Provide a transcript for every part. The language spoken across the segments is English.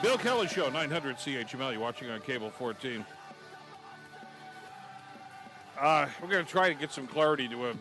Bill Kelly Show, 900 CHML. You're watching on Cable 14. We're going to try to get some clarity to a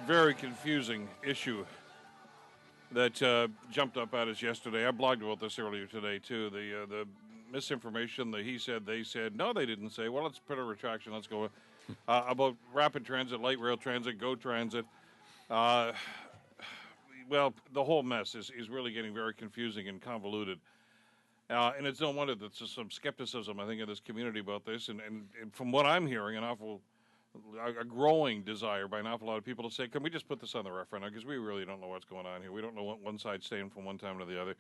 very confusing issue that jumped up at us yesterday. I blogged about this earlier today, too. The misinformation, the he said, they said. No, they didn't say. Well, let's put a retraction. Let's go. About rapid transit, light rail transit, GO transit. Well, the whole mess is really getting very confusing and convoluted. And it's no wonder that there's some skepticism, I think, in this community about this. And from what I'm hearing, a growing desire by an awful lot of people to say, can we just put this on the referendum? Because we really don't know what's going on here. We don't know what one side's saying from one time to the other.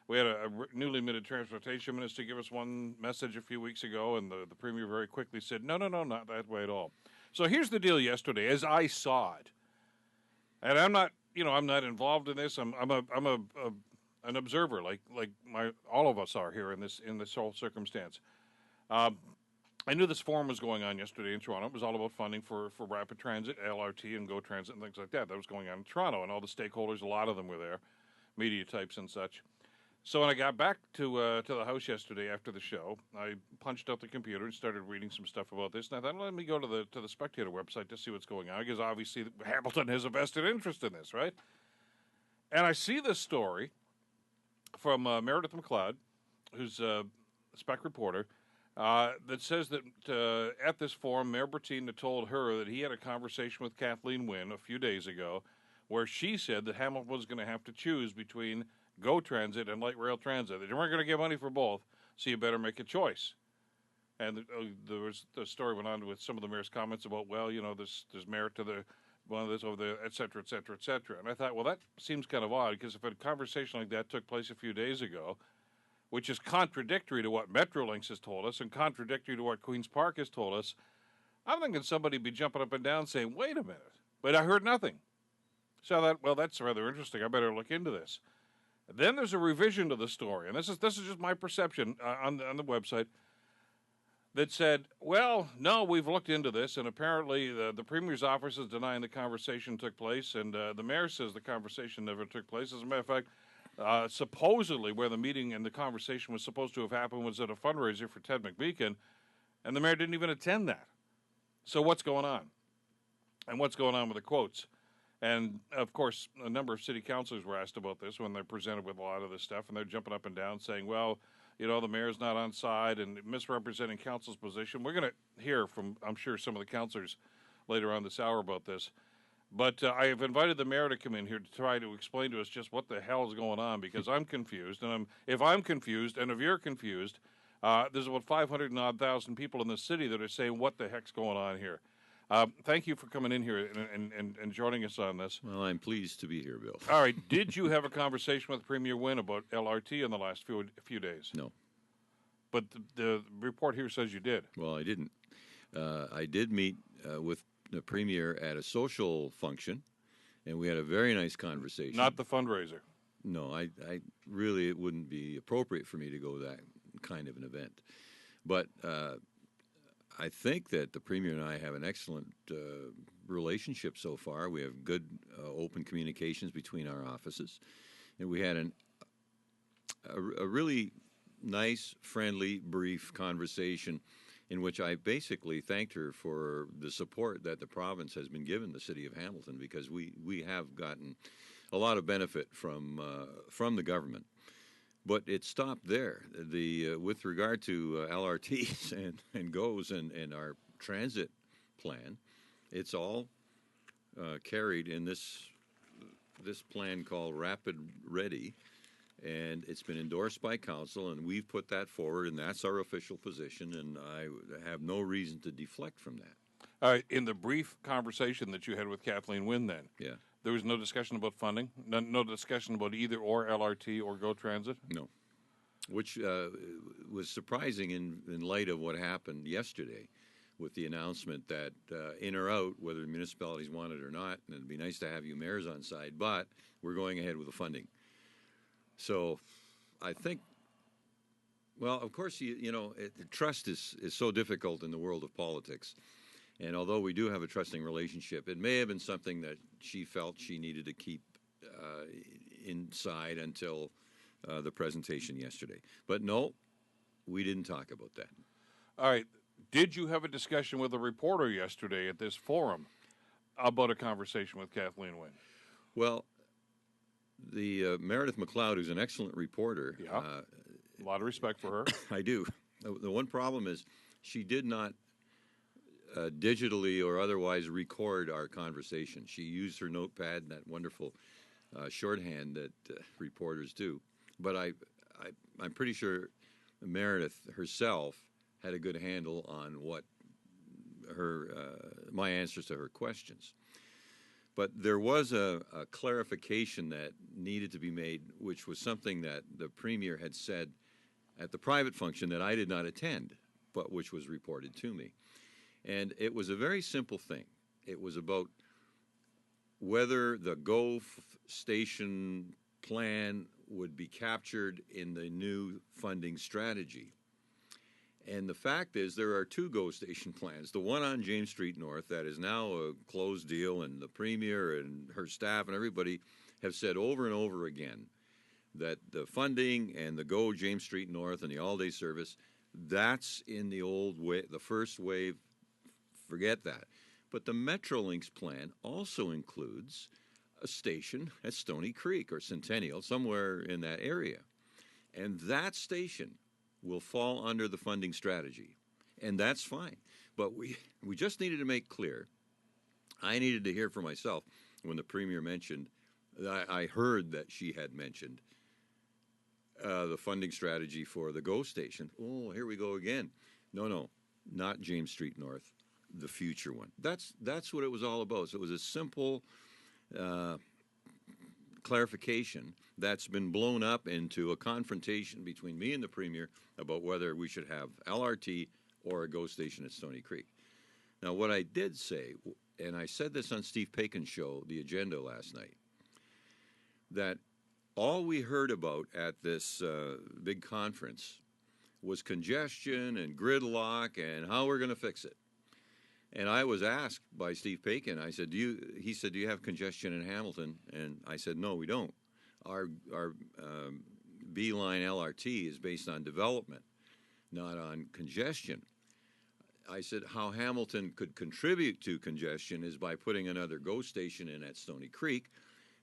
We had a newly minted transportation minister give us one message a few weeks ago, and the premier very quickly said, no, not that way at all. So here's the deal yesterday, as I saw it. And I'm not involved in this. I'm an observer, like all of us are here in this whole circumstance. I knew this forum was going on yesterday in Toronto. It was all about funding for rapid transit, LRT, and GO transit and things like that. That was going on in Toronto, and all the stakeholders, a lot of them were there, media types and such. So when I got back to the house yesterday after the show, I punched out the computer and started reading some stuff about this. And I thought, let me go to the Spectator website to see what's going on, because obviously Hamilton has a vested interest in this, right? And I see this story from Meredith McLeod, who's a spec reporter, that says that at this forum, Mayor Bratina told her that he had a conversation with Kathleen Wynne a few days ago where she said that Hamilton was going to have to choose between GO transit and light rail transit. They weren't going to get money for both, so you better make a choice. And the story went on with some of the mayor's comments about, well, there's merit to the one of this over there, et cetera, et cetera, et cetera. And I thought, well, that seems kind of odd, because if a conversation like that took place a few days ago, which is contradictory to what Metrolinx has told us and contradictory to what Queen's Park has told us, I'm thinking somebody would be jumping up and down saying, wait a minute. But I heard nothing. So I thought, well, that's rather interesting. I better look into this. Then there's a revision to the story, and this is just my perception on the website, that said, well, no, we've looked into this, and apparently the Premier's office is denying the conversation took place, and the Mayor says the conversation never took place. As a matter of fact, supposedly where the meeting and the conversation was supposed to have happened was at a fundraiser for Ted McMeekin, and the Mayor didn't even attend that. So what's going on? And what's going on with the quotes? And, of course, a number of city councilors were asked about this when they're presented with a lot of this stuff, and they're jumping up and down saying, well, the mayor's not on side and misrepresenting council's position. We're going to hear from, I'm sure, some of the councilors later on this hour about this. But I have invited the mayor to come in here to try to explain to us just what the hell is going on, because I'm confused. And if I'm confused and if you're confused, there's about 500,000 people in the city that are saying, what the heck's going on here? Thank you for coming in here and joining us on this. Well, I'm pleased to be here, Bill. All right. Did you have a conversation with Premier Wynne about LRT in the last few days? No. But the report here says you did. Well, I didn't. I did meet with the Premier at a social function, and we had a very nice conversation. Not the fundraiser. No, I really, it wouldn't be appropriate for me to go to that kind of an event. But I think that the Premier and I have an excellent relationship so far. We have good open communications between our offices. And we had a really nice, friendly, brief conversation in which I basically thanked her for the support that the province has been given the city of Hamilton, because we have gotten a lot of benefit from the government. But it stopped there. With regard to LRTs and GOs and our transit plan, it's all carried in this plan called Rapid Ready, and it's been endorsed by council, and we've put that forward, and that's our official position, and I have no reason to deflect from that. In the brief conversation that you had with Kathleen Wynne then, yeah, there was no discussion about funding? No discussion about either or LRT or GO Transit? No. Which was surprising in light of what happened yesterday with the announcement that in or out, whether the municipalities want it or not, and it'd be nice to have you mayors on side, but we're going ahead with the funding. So I think, well, of course, trust is so difficult in the world of politics. And although we do have a trusting relationship, it may have been something that she felt she needed to keep inside until the presentation yesterday. But no, we didn't talk about that. All right. Did you have a discussion with a reporter yesterday at this forum about a conversation with Kathleen Wynne? Well, the Meredith McLeod, who's an excellent reporter. Yeah. A lot of respect for her. I do. The one problem is she did not digitally or otherwise record our conversation. She used her notepad and that wonderful shorthand that reporters do. But I'm pretty sure Meredith herself had a good handle on what my answers to her questions. But there was a clarification that needed to be made, which was something that the Premier had said at the private function that I did not attend, but which was reported to me. And it was a very simple thing. It was about whether the GO station plan would be captured in the new funding strategy. And the fact is there are two GO station plans. The one on James Street North that is now a closed deal, and the Premier and her staff and everybody have said over and over again that the funding and the GO James Street North and the all-day service, that's in the old way, the first wave, forget that. But the Metrolinx plan also includes a station at Stony Creek or Centennial, somewhere in that area. And that station will fall under the funding strategy. And that's fine. But we just needed to make clear, I needed to hear for myself when the Premier mentioned, I heard that she had mentioned the funding strategy for the GO station. Oh, here we go again. No, not James Street North, the future one. That's what it was all about. So it was a simple clarification that's been blown up into a confrontation between me and the Premier about whether we should have LRT or a GO station at Stony Creek. Now, what I did say, and I said this on Steve Pakin's show, The Agenda, last night, that all we heard about at this big conference was congestion and gridlock and how we're going to fix it. And I was asked by Steve Pakin, I said, he said, do you have congestion in Hamilton? And I said, no, we don't. Our B-line LRT is based on development, not on congestion. I said, how Hamilton could contribute to congestion is by putting another GO station in at Stony Creek,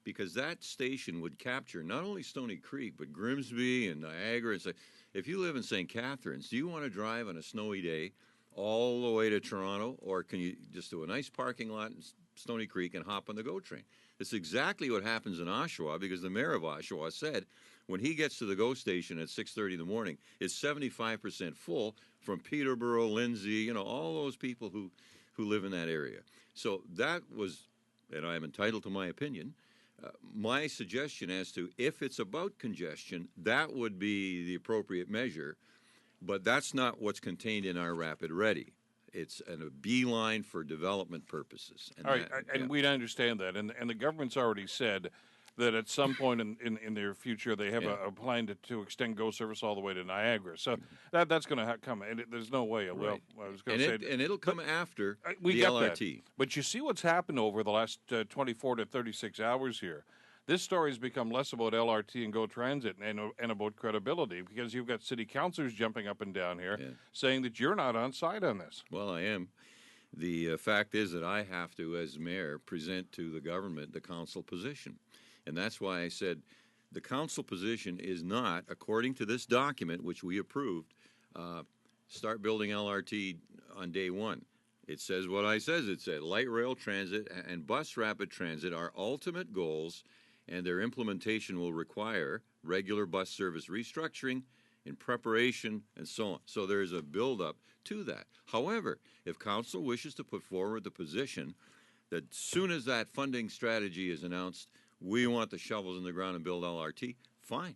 because that station would capture not only Stony Creek, but Grimsby and Niagara. And so if you live in St. Catharines, do you want to drive on a snowy day all the way to Toronto, or can you just do a nice parking lot in Stony Creek and hop on the GO train? It's exactly what happens in Oshawa, because the mayor of Oshawa said when he gets to the GO station at 6:30 in the morning, it's 75% full from Peterborough, Lindsay, all those people who live in that area. So that was, and I am entitled to my opinion, my suggestion as to if it's about congestion, that would be the appropriate measure. But that's not what's contained in our Rapid Ready. It's a beeline for development purposes. And all right, and we understand that. And the government's already said that at some point in their future they have a plan to extend GO service all the way to Niagara. So that's going to come. And there's no way it will. Right. I was going to say, and it'll come after we the get LRT. That. But you see what's happened over the last 24 to 36 hours here. This story has become less about LRT and GO Transit and about credibility, because you've got city councilors jumping up and down here saying that you're not on side on this. Well, I am. The fact is that I have to, as mayor, present to the government the council position. And that's why I said the council position is not, according to this document, which we approved, start building LRT on day one. It says what I says it said. Light rail transit and bus rapid transit are ultimate goals, and their implementation will require regular bus service restructuring in preparation and so on. So there's a build-up to that. However, if council wishes to put forward the position that as soon as that funding strategy is announced, we want the shovels in the ground and build LRT, fine.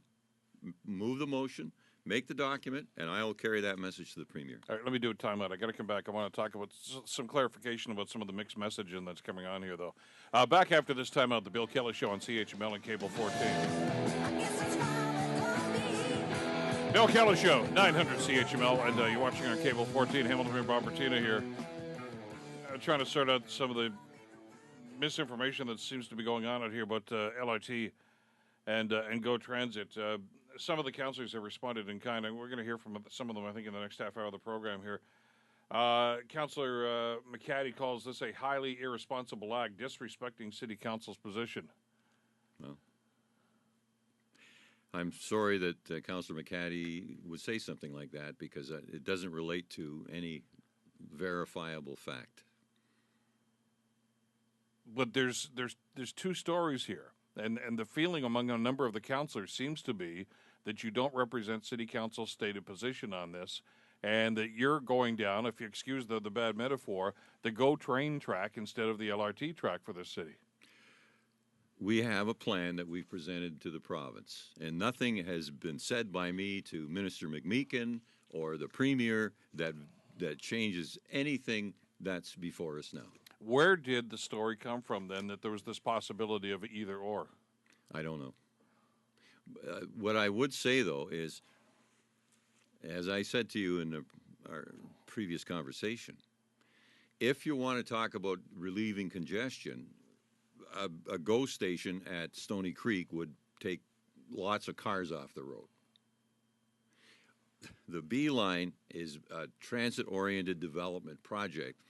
Move the motion, make the document, and I will carry that message to the Premier. All right, let me do a timeout. I got to come back. I want to talk about some clarification about some of the mixed messaging that's coming on here, though. Back after this timeout, the Bill Kelly Show on CHML and Cable 14. Bill Kelly Show, 900 CHML, and you're watching on Cable 14. Hamilton Mayor Bob Bratina here. Trying to sort out some of the misinformation that seems to be going on out here about LRT and GO Transit. some of the councillors have responded in kind, and we're going to hear from some of them, I think, in the next half hour of the program here. Councillor McCaddy calls this a highly irresponsible act, disrespecting City Council's position. Well, I'm sorry that Councillor McCaddy would say something like that, because it doesn't relate to any verifiable fact. But there's two stories here, and the feeling among a number of the councillors seems to be that you don't represent City Council's stated position on this, and that you're going down, if you excuse the bad metaphor, the GO train track instead of the LRT track for this city. We have a plan that we've presented to the province, and nothing has been said by me to Minister McMeekin or the Premier that changes anything that's before us now. Where did the story come from, then, that there was this possibility of either or? I don't know. What I would say, though, is, as I said to you in our previous conversation, if you want to talk about relieving congestion, a GO station at Stony Creek would take lots of cars off the road. The B line is a transit-oriented development project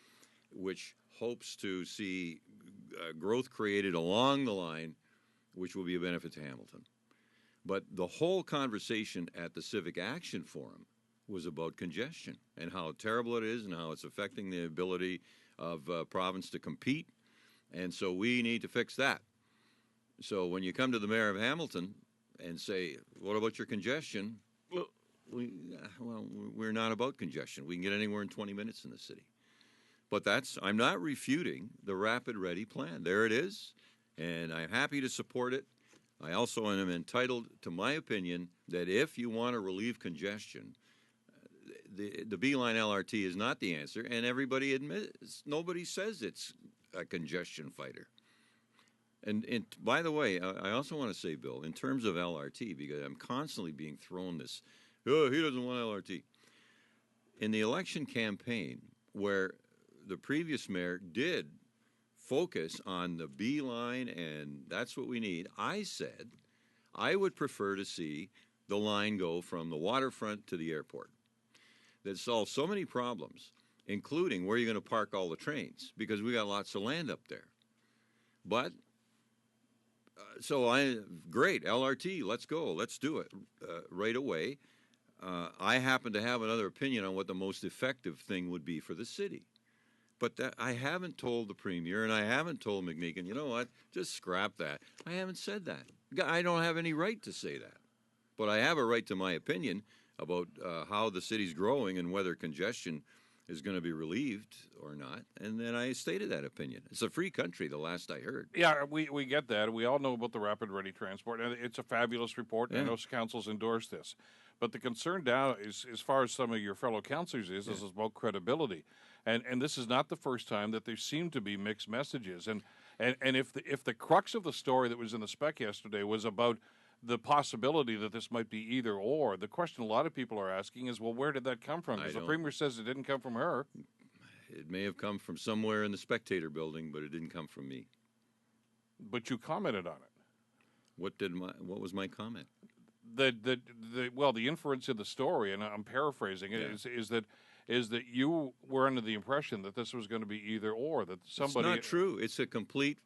which hopes to see growth created along the line, which will be a benefit to Hamilton. But the whole conversation at the Civic Action Forum was about congestion and how terrible it is and how it's affecting the ability of province to compete. And so we need to fix that. So when you come to the mayor of Hamilton and say, what about your congestion? Well, we're not about congestion. We can get anywhere in 20 minutes in the city. But I'm not refuting the Rapid Ready plan. There it is, and I'm happy to support it. I also am entitled to my opinion that if you want to relieve congestion, the B-line LRT is not the answer, and everybody admits, nobody says it's a congestion fighter. And by the way, I also want to say, Bill, in terms of LRT, because I'm constantly being thrown this, oh, he doesn't want LRT. In the election campaign, where the previous mayor did focus on the B line and that's what we need, I said I would prefer to see the line go from the waterfront to the airport. That solves so many problems, including where you're going to park all the trains, because we got lots of land up there. But great, LRT, let's go, let's do it right away. I happen to have another opinion on what the most effective thing would be for the city. But I haven't told the Premier and I haven't told McMeekin, you know what, just scrap that. I haven't said that. I don't have any right to say that. But I have a right to my opinion about how the city's growing and whether congestion is going to be relieved or not. And then I stated that opinion. It's a free country, the last I heard. Yeah, we get that. We all know about the Rapid Ready Transport. And it's a fabulous report. And I know councils endorse this. But the concern now is, as far as some of your fellow councillors is about credibility. And this is not the first time that there seem to be mixed messages. And if the crux of the story that was in the spec yesterday was about the possibility that this might be either or, the question a lot of people are asking is, well, where did that come from? Because the Premier says it didn't come from her. It may have come from somewhere in the Spectator building, but it didn't come from me. But you commented on it. What was my comment? The inference in the story, and I'm paraphrasing it, is that you were under the impression that this was going to be either or, that somebody... It's not true. It's a complete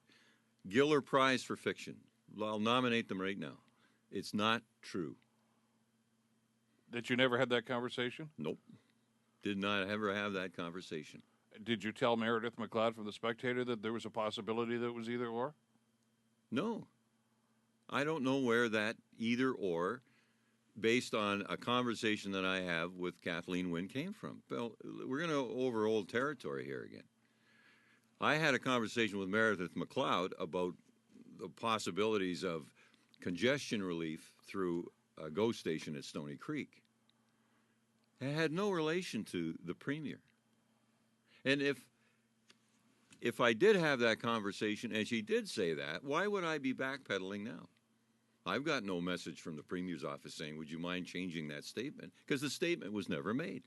Giller Prize for fiction. I'll nominate them right now. It's not true. That you never had that conversation? Nope. Did not ever have that conversation. Did you tell Meredith McLeod from The Spectator that there was a possibility that it was either or? No. I don't know where that either or, based on a conversation that I have with Kathleen Wynne, came from. Well, we're going to over old territory here again. I had a conversation with Meredith McLeod about the possibilities of congestion relief through a GO station at Stony Creek. It had no relation to the Premier. And if I did have that conversation and she did say that, why would I be backpedaling now? I've got no message from the Premier's office saying, would you mind changing that statement? Because the statement was never made.